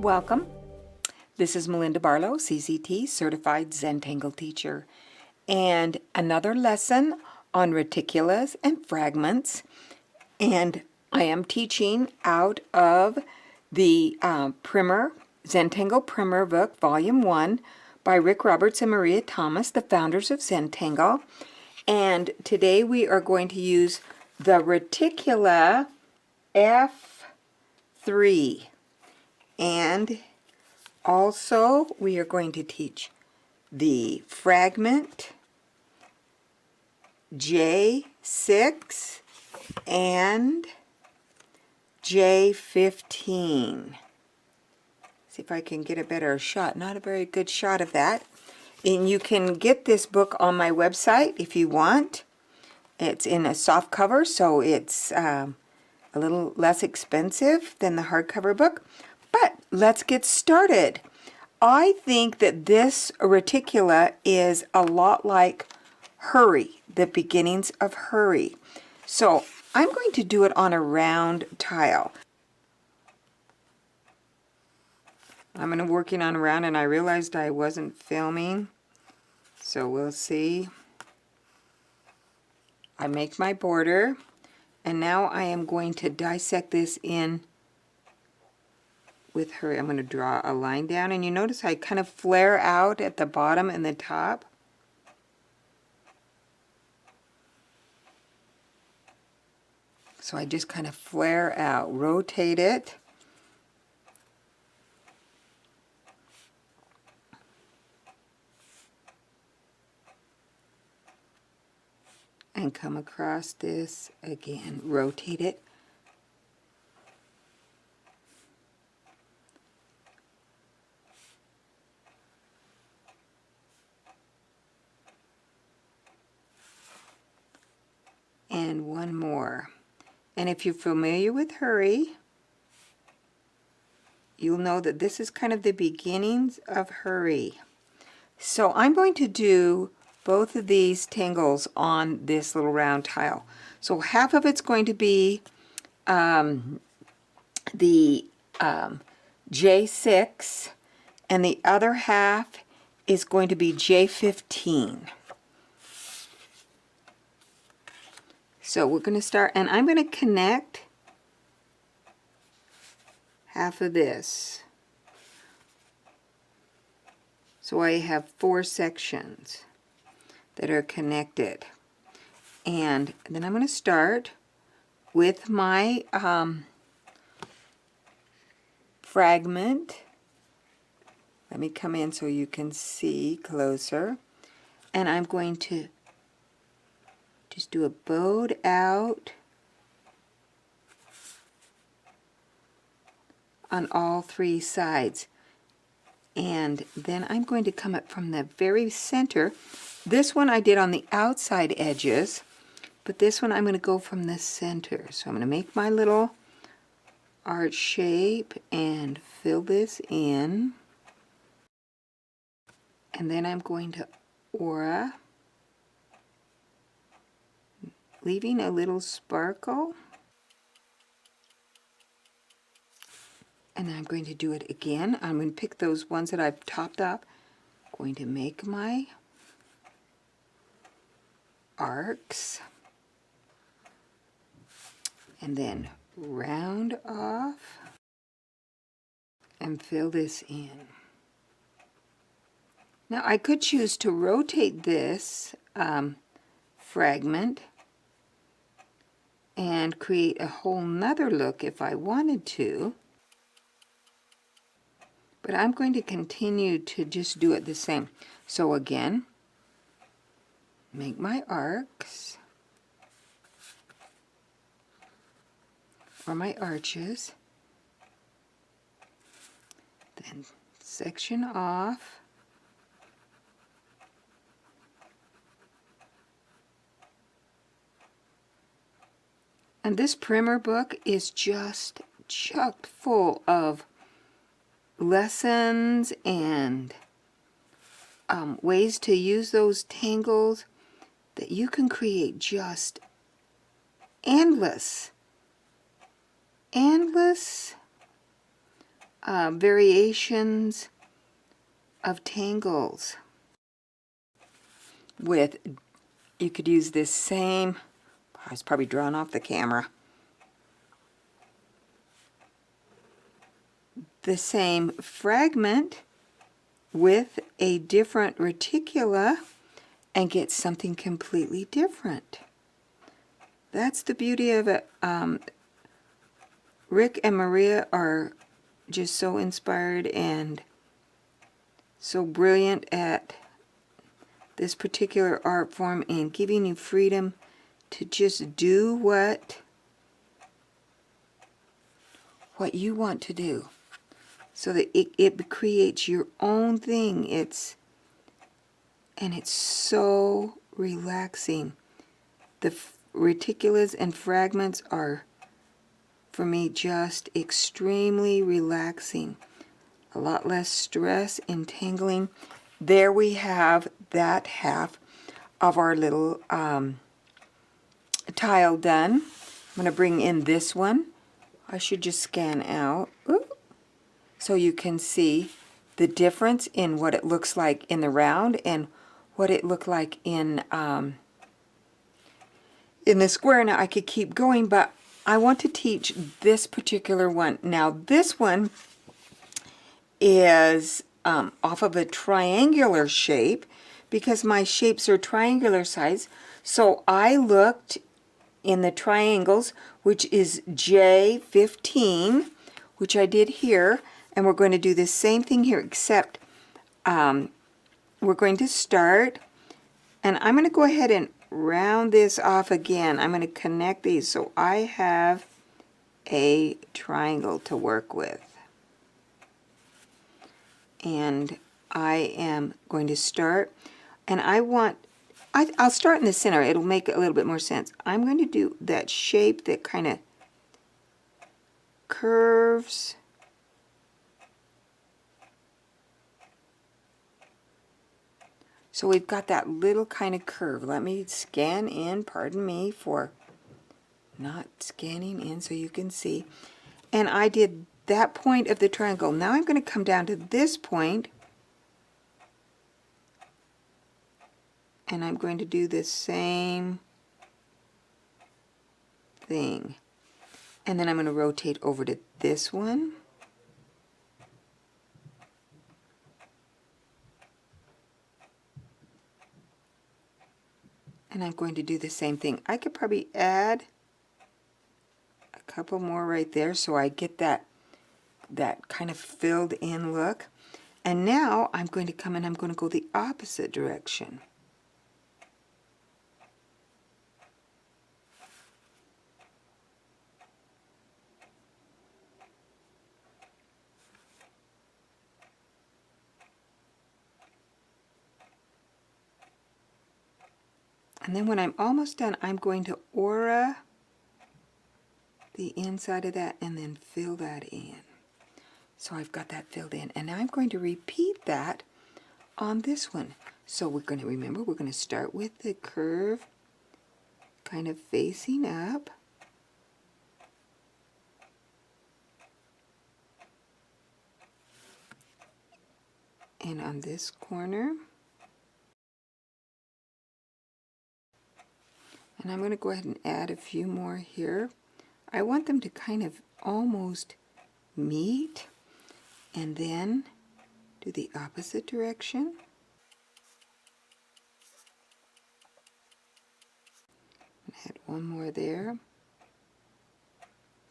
Welcome. This is Melinda Barlow, CCT, Certified Zentangle Teacher, and another lesson on reticulas and fragments. And I am teaching out of the Primer, Zentangle Primer book, Volume 1, by Rick Roberts and Maria Thomas, the founders of Zentangle. And today we are going to use the Reticula F3. And also we are going to teach the Fragment J6 and J15. See if I can get a better shot. Not a very good shot of that. And you can get this book on my website if you want. It's in a soft cover, so it's a little less expensive than the hardcover book. But let's get started. I think that this reticula is a lot like Hurry, the beginnings of Hurry. So I'm going to do it on a round tile. I'm working on a round, and I realized I wasn't filming, so we'll see. I make my border, and now I am going to dissect this in with Hurry. I'm going to draw a line down, and you notice I kind of flare out at the bottom and the top. So I just kind of flare out, rotate it. And come across this again, rotate it. And one more. And if you're familiar with Hurry, you'll know that this is kind of the beginnings of Hurry. So I'm going to do both of these tangles on this little round tile. So half of it's going to be the J6, and the other half is going to be J15. So we're going to start, and I'm going to connect half of this. So I have 4 sections that are connected. And then I'm going to start with my fragment. Let me come in so you can see closer. And I'm going to just do a bowed out on all 3 sides. And then I'm going to come up from the very center. This one I did on the outside edges, but this one I'm going to go from the center. So I'm going to make my little art shape and fill this in. And then I'm going to aura, leaving a little sparkle. And then I'm going to do it again. I'm going to pick those ones that I've topped up. Going to make my arcs. And then round off and fill this in. Now I could choose to rotate this fragment and create a whole nother look if I wanted to. But I'm going to continue to just do it the same. So again, make my arcs, or my arches, then section off, and this primer book is just chock full of lessons and ways to use those tangles that you can create just endless variations of tangles with, you could use this same, I was probably drawn off the camera, the same fragment with a different reticula and get something completely different. That's the beauty of it. Rick and Maria are just so inspired and so brilliant at this particular art form and giving you freedom to just do what you want to do, so that it creates your own thing. It's so relaxing. The reticulas and fragments are, for me, just extremely relaxing. A lot less stress in tangling. There we have that half of our little tile done. I'm going to bring in this one. I should just scan out. Ooh. So you can see the difference in what it looks like in the round and what it looked like in the square. Now I could keep going, but I want to teach this particular one. Now this one is off of a triangular shape because my shapes are triangular size. So I looked in the triangles, which is J15, which I did here, and we're going to do the same thing here, except we're going to start, and I'm going to go ahead and round this off again. I'm going to connect these so I have a triangle to work with. And I am going to start, and I'll start in the center. It'll make a little bit more sense. I'm going to do that shape that kind of curves. So we've got that little kind of curve. Let me scan in, pardon me for not scanning in so you can see. And I did that point of the triangle. Now I'm going to come down to this point, and I'm going to do the same thing. And then I'm going to rotate over to this one. And I'm going to do the same thing. I could probably add a couple more right there so I get that kind of filled in look. And now I'm going to come and I'm going to go the opposite direction. And then when I'm almost done, I'm going to aura the inside of that and then fill that in. So I've got that filled in. And now I'm going to repeat that on this one. So we're going to, remember, we're going to start with the curve kind of facing up. And on this corner. And I'm going to go ahead and add a few more here. I want them to kind of almost meet, and then do the opposite direction. And add one more there.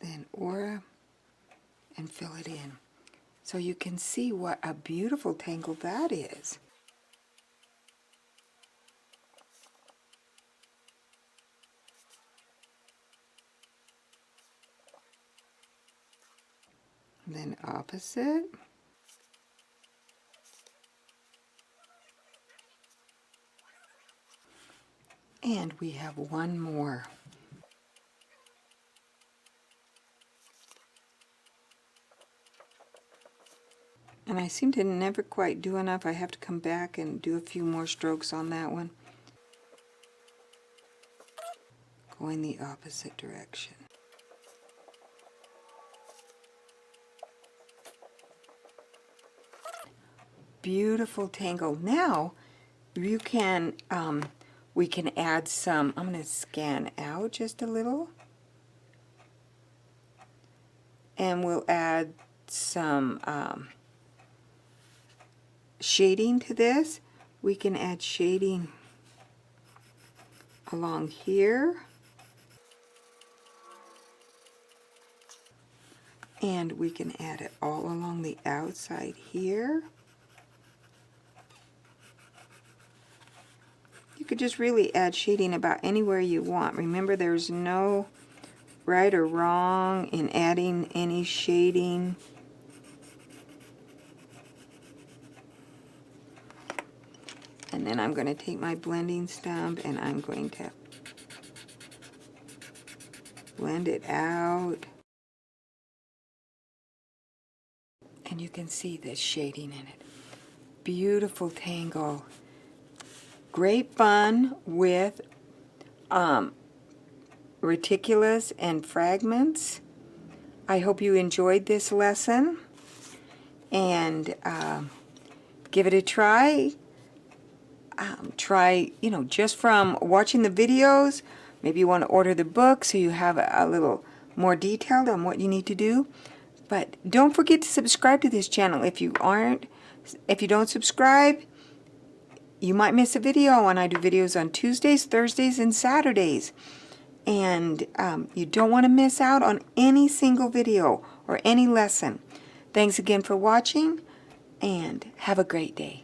Then aura, and fill it in. So you can see what a beautiful tangle that is. And then opposite. And we have one more. And I seem to never quite do enough. I have to come back and do a few more strokes on that one. Going the opposite direction. beautiful tangle. Now you can, we can add some, I'm going to scan out just a little. And we'll add some shading to this. We can add shading along here. And we can add it all along the outside here. You could just really add shading about anywhere you want. Remember, there's no right or wrong in adding any shading. And then I'm going to take my blending stump and I'm going to blend it out. And you can see the shading in it. Beautiful tangle. Great fun with reticulas and fragments. I hope you enjoyed this lesson. And give it a try. Try, you know, just from watching the videos. Maybe you want to order the book so you have a little more detailed on what you need to do. But don't forget to subscribe to this channel. If you don't subscribe, you might miss a video. And I do videos on Tuesdays, Thursdays, and Saturdays. And you don't want to miss out on any single video or any lesson. Thanks again for watching, and have a great day.